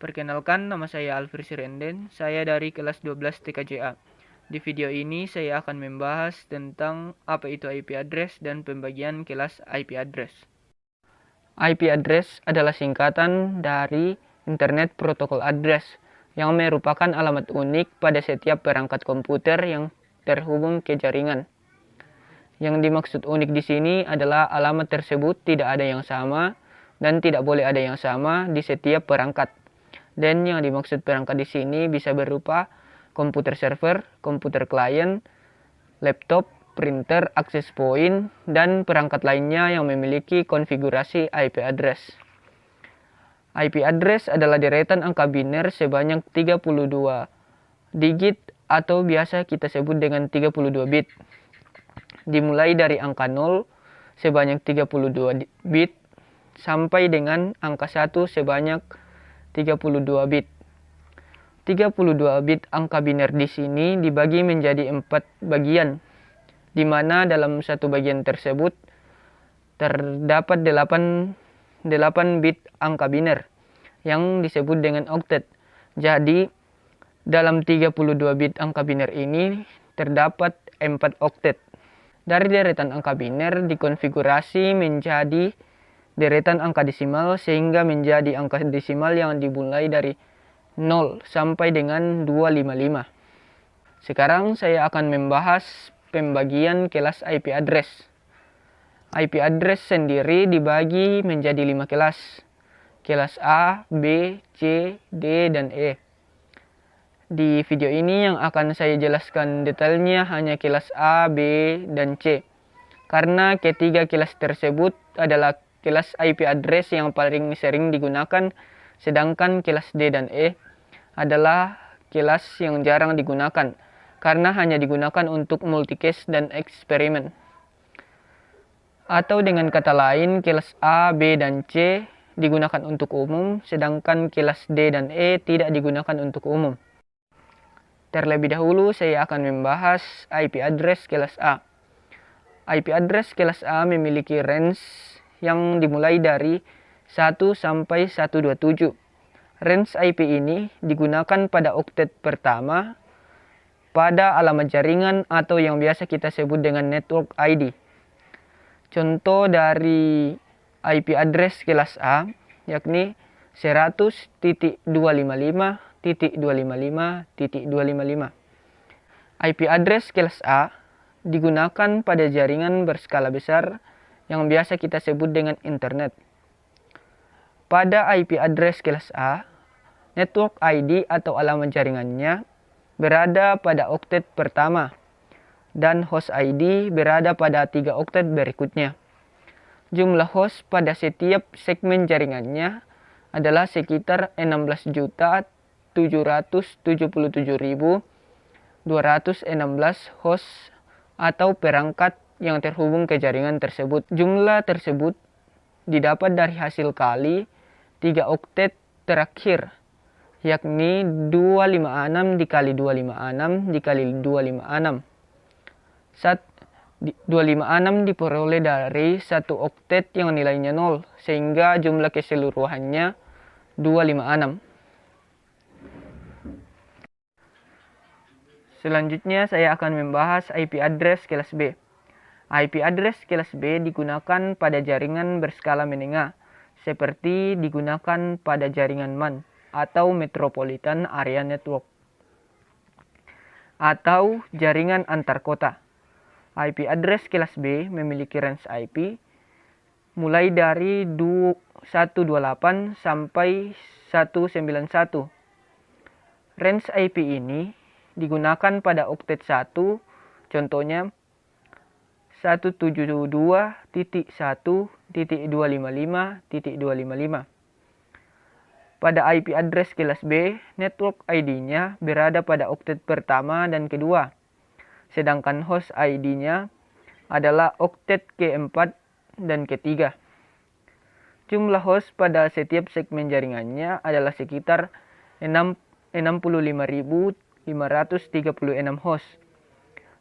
Perkenalkan, nama saya Alfir Sirenden, saya dari kelas 12 TKJA. Di video ini saya akan membahas tentang apa itu IP address dan pembagian kelas IP address. IP address adalah singkatan dari Internet Protocol Address yang merupakan alamat unik pada setiap perangkat komputer yang terhubung ke jaringan. Yang dimaksud unik di sini adalah alamat tersebut tidak ada yang sama dan tidak boleh ada yang sama di setiap perangkat. Dan yang dimaksud perangkat di sini bisa berupa komputer server, komputer klien, laptop, printer, access point, dan perangkat lainnya yang memiliki konfigurasi IP address. IP address adalah deretan angka biner sebanyak 32 digit atau biasa kita sebut dengan 32 bit. Dimulai dari angka 0 sebanyak 32 bit sampai dengan angka 1 sebanyak 32 bit. 32 bit angka biner di sini dibagi menjadi 4 bagian, di mana dalam satu bagian tersebut terdapat 8 bit angka biner yang disebut dengan oktet. Jadi, dalam 32 bit angka biner ini terdapat 4 oktet. Dari deretan angka biner dikonfigurasi menjadi deretan angka desimal sehingga menjadi angka desimal yang dimulai dari 0 sampai dengan 255. Sekarang saya akan membahas pembagian kelas IP address. IP address sendiri dibagi menjadi 5 kelas. Kelas A, B, C, D, dan E. Di video ini yang akan saya jelaskan detailnya hanya kelas A, B, dan C. Karena ketiga kelas tersebut adalah kelas IP address yang paling sering digunakan, sedangkan kelas D dan E adalah kelas yang jarang digunakan, karena hanya digunakan untuk multicast dan eksperimen. Atau dengan kata lain, kelas A, B, dan C digunakan untuk umum, sedangkan kelas D dan E tidak digunakan untuk umum. Terlebih dahulu saya akan membahas IP address kelas A. IP address kelas A memiliki range yang dimulai dari 1 sampai 127. Range IP ini digunakan pada oktet pertama pada alamat jaringan atau yang biasa kita sebut dengan network ID. Contoh dari IP address kelas A yakni 100.255.255.255. IP address kelas A digunakan pada jaringan berskala besar yang biasa kita sebut dengan internet. Pada IP address kelas A, network ID atau alamat jaringannya berada pada oktet pertama dan host ID berada pada 3 oktet berikutnya. Jumlah host pada setiap segmen jaringannya adalah sekitar 16.777.216 host atau perangkat yang terhubung ke jaringan tersebut. Jumlah tersebut didapat dari hasil kali 3 oktet terakhir, yakni 256 dikali 256 dikali 256. 256 diperoleh dari satu oktet yang nilainya 0, sehingga jumlah keseluruhannya 256. Selanjutnya saya akan membahas IP address kelas B. IP address kelas B digunakan pada jaringan berskala menengah, seperti digunakan pada jaringan MAN atau Metropolitan Area Network, atau jaringan antar kota. IP address kelas B memiliki range IP mulai dari 128 sampai 191. Range IP ini digunakan pada oktet 1, contohnya 172.1.255.255. Pada IP address kelas B, network ID-nya berada pada oktet pertama dan kedua, sedangkan host ID-nya adalah oktet keempat dan ketiga. Jumlah host pada setiap segmen jaringannya adalah sekitar 65.536 host.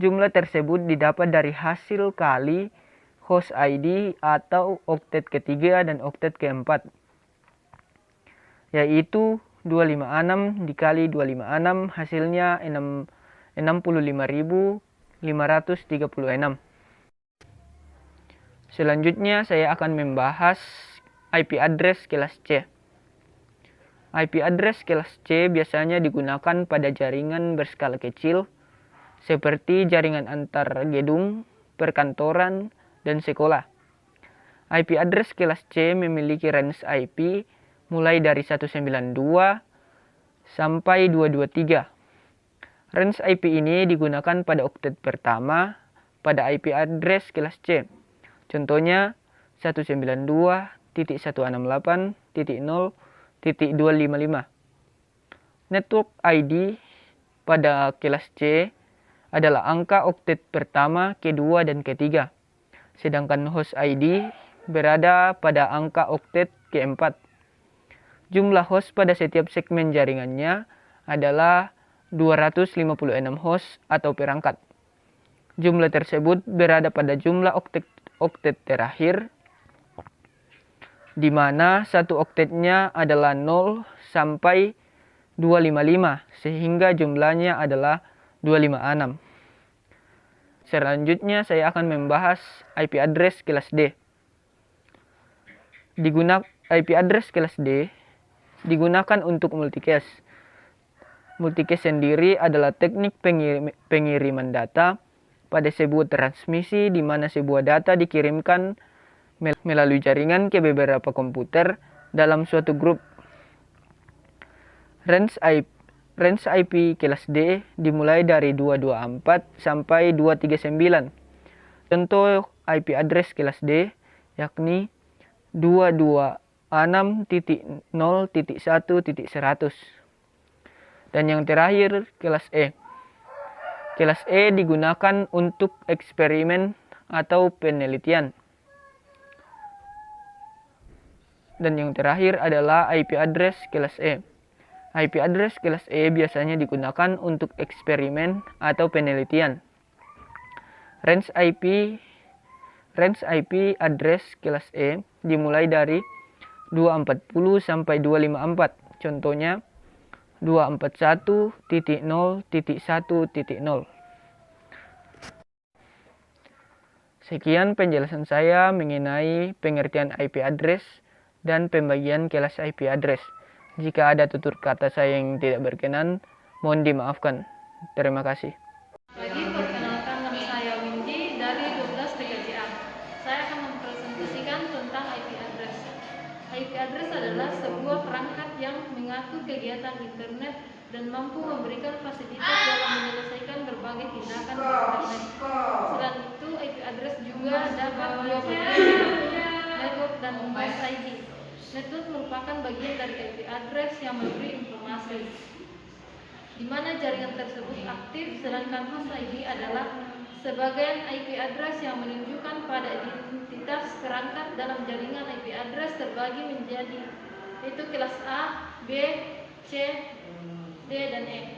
Jumlah tersebut didapat dari hasil kali host ID atau oktet ketiga dan oktet keempat, yaitu 256 dikali 256 hasilnya 65.536. Selanjutnya saya akan membahas IP address kelas C. IP address kelas C biasanya digunakan pada jaringan berskala kecil seperti jaringan antar gedung, perkantoran, dan sekolah. IP address kelas C memiliki range IP mulai dari 192 sampai 223. Range IP ini digunakan pada oktet pertama pada IP address kelas C. Contohnya 192.168.0.255. Network ID pada kelas C adalah angka oktet pertama, kedua, dan ketiga. Sedangkan host ID berada pada angka oktet keempat. Jumlah host pada setiap segmen jaringannya adalah 256 host atau perangkat. Jumlah tersebut berada pada jumlah oktet terakhir, di mana satu oktetnya adalah 0 sampai 255, sehingga jumlahnya adalah 256. Selanjutnya saya akan membahas IP address kelas D. IP address kelas D digunakan untuk multicast. Multicast sendiri adalah teknik pengiriman data pada sebuah transmisi di mana sebuah data dikirimkan melalui jaringan ke beberapa komputer dalam suatu grup. Range IP kelas D dimulai dari 224 sampai 239. Contoh IP address kelas D yakni 226.0.1.100. Dan yang terakhir kelas E. Kelas E digunakan untuk eksperimen atau penelitian. Dan yang terakhir adalah IP address kelas E. IP address kelas E biasanya digunakan untuk eksperimen atau penelitian. Range IP address kelas E dimulai dari 240 sampai 254. Contohnya 241.0.1.0. Sekian penjelasan saya mengenai pengertian IP address dan pembagian kelas IP address. Jika ada tutur kata saya yang tidak berkenan, mohon dimaafkan. Terima kasih. Perkenalkan, nama saya Windy dari 12 TKJA. Saya akan mempresentasikan tentang IP address. IP address adalah sebuah perangkat yang mengatur kegiatan internet dan mampu memberikan fasilitas dalam menyelesaikan berbagai tindakan di internet. Selain itu, IP address juga dapat dua bagian, network dan host ID. Network merupakan bagian dari IP address yang memberi informasi di mana jaringan tersebut aktif, sedangkan host ID adalah sebagian IP address yang menunjukkan pada identitas perangkat dalam jaringan. IP address terbagi menjadi yaitu kelas A, B, C, D, dan E.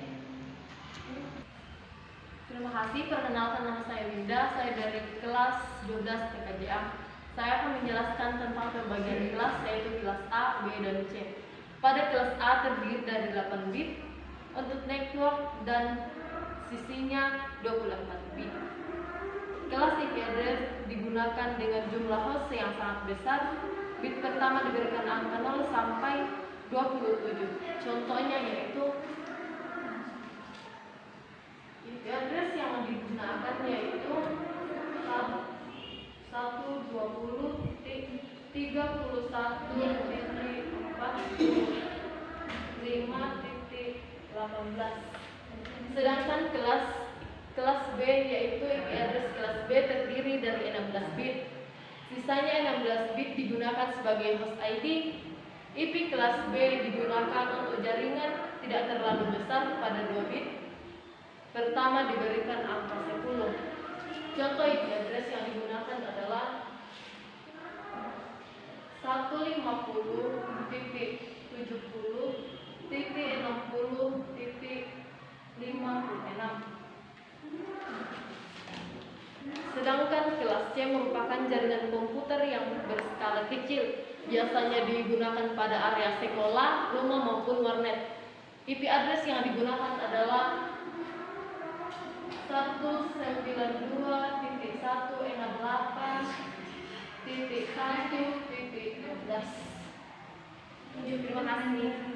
Terima kasih. Perkenalkan, nama saya Winda, saya dari kelas 12 TKJA. Saya akan menjelaskan tentang pembagian kelas, yaitu kelas A, B, dan C. Pada kelas A terdiri dari 8 bit, untuk network dan sisinya 24 bit. Kelas IP address digunakan dengan jumlah host yang sangat besar. Bit pertama diberikan angka 0 sampai 27. Contohnya yaitu IP address yang digunakan yaitu 120.31.4.5.18. Sedangkan kelas B yaitu IP address kelas B terdiri dari 16 bit. Sisanya 16 bit digunakan sebagai host ID. IP kelas B digunakan untuk jaringan tidak terlalu besar pada 2 bit. Pertama diberikan angka 10. Contoh IP address yang digunakan adalah 150.70.60.56. Sedangkan kelas C merupakan jaringan komputer yang berskala kecil biasanya digunakan pada area sekolah, rumah maupun warnet. IP address yang digunakan adalah 192.168.1.16. Terima kasih.